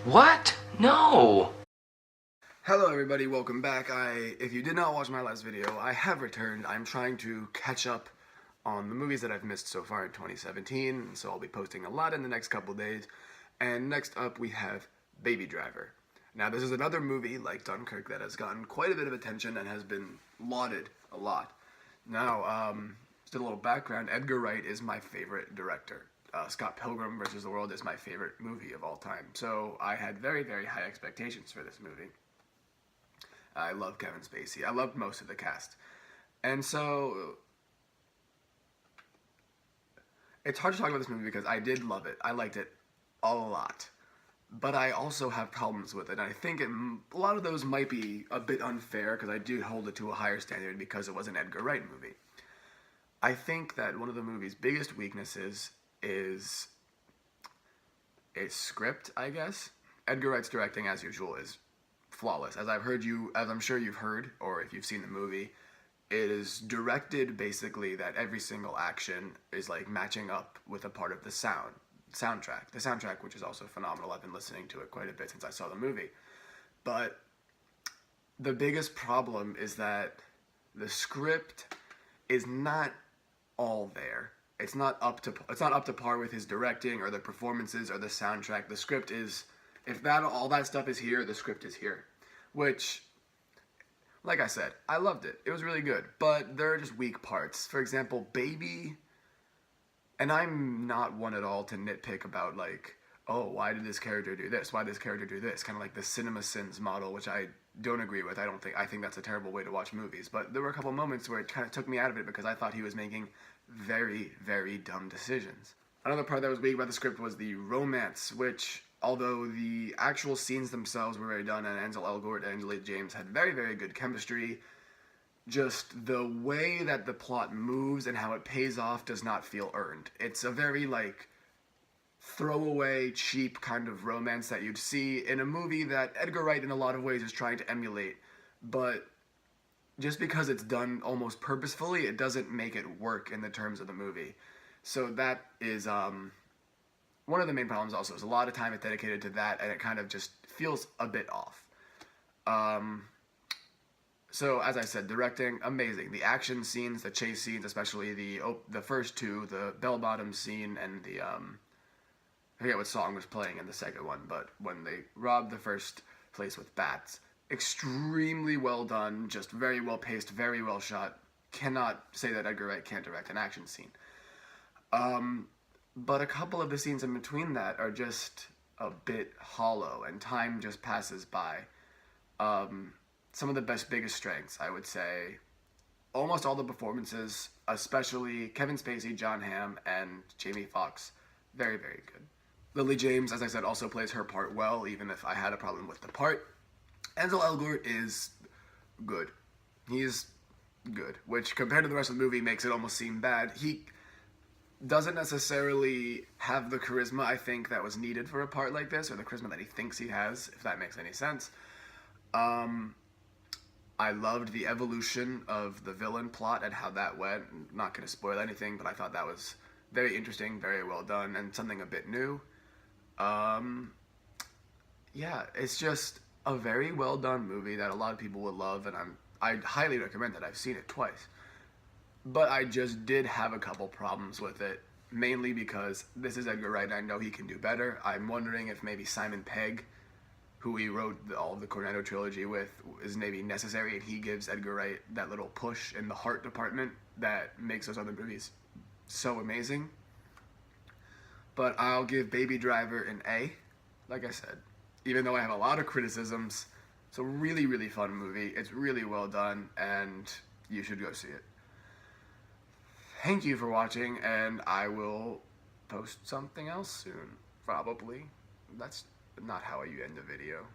What? No! Hello everybody, welcome back. If you did not watch my last video, I have returned. I'm trying to catch up on the movies that I've missed so far in 2017, so I'll be posting a lot in the next couple days. And next up we have Baby Driver. Now this is another movie like Dunkirk that has gotten quite a bit of attention and has been lauded a lot. Now, just a little background, Edgar Wright is my favorite director. Scott Pilgrim vs. the World is my favorite movie of all time. So I had very, very high expectations for this movie. I love Kevin Spacey. I loved most of the cast. And so it's hard to talk about this movie because I did love it. I liked it a lot. But I also have problems with it. And I think a lot of those might be a bit unfair because I do hold it to a higher standard because it was an Edgar Wright movie. I think that one of the movie's biggest weaknesses is its script, I guess. Edgar Wright's directing, as usual, is flawless. As I'm sure you've heard, or if you've seen the movie, it is directed basically that every single action is like matching up with a part of the soundtrack. The soundtrack, which is also phenomenal. I've been listening to it quite a bit since I saw the movie. But the biggest problem is that the script is not all there. It's not up to par with his directing or the performances or the soundtrack. The script is, if all that stuff is here, the script is here. Which, like I said, I loved it. It was really good. But there are just weak parts. For example, Baby, and I'm not one at all to nitpick about like, oh, why did this character do this? Why did this character do this? Kind of like the cinema sins model, which I don't agree with. I think that's a terrible way to watch movies. But there were a couple moments where it kind of took me out of it because I thought he was making very, very dumb decisions. Another part that was weak about the script was the romance, which, although the actual scenes themselves were very done and Ansel Elgort and Angela James had very, very good chemistry, just the way that the plot moves and how it pays off does not feel earned. It's a very, like, throwaway, cheap kind of romance that you'd see in a movie that Edgar Wright in a lot of ways is trying to emulate, but just because it's done almost purposefully, it doesn't make it work in the terms of the movie. So that is one of the main problems also, is a lot of time is dedicated to that, and it kind of just feels a bit off. So, as I said, directing, amazing. The action scenes, the chase scenes, especially the first two, the bell-bottom scene and the, I forget what song was playing in the second one, but when they robbed the first place with bats, extremely well done, just very well paced, very well shot. Cannot say that Edgar Wright can't direct an action scene. But a couple of the scenes in between that are just a bit hollow, and time just passes by. Some of the biggest strengths, I would say, almost all the performances, especially Kevin Spacey, Jon Hamm, and Jamie Foxx, very, very good. Lily James, as I said, also plays her part well, even if I had a problem with the part. Ansel Elgort is good. He's good, which compared to the rest of the movie makes it almost seem bad. He doesn't necessarily have the charisma, I think, that was needed for a part like this, or the charisma that he thinks he has, if that makes any sense. I loved the evolution of the villain plot and how that went. I'm not going to spoil anything, but I thought that was very interesting, very well done, and something a bit new. Yeah, it's just a very well done movie that a lot of people would love, and I highly recommend it. I've seen it twice. But I just did have a couple problems with it, mainly because this is Edgar Wright and I know he can do better. I'm wondering if maybe Simon Pegg, who he wrote all of the Cornetto trilogy with, is maybe necessary, and he gives Edgar Wright that little push in the heart department that makes those other movies so amazing. But I'll give Baby Driver an A, like I said. Even though I have a lot of criticisms, it's a really, really fun movie. It's really well done, and you should go see it. Thank you for watching, and I will post something else soon, probably. That's not how you end a video.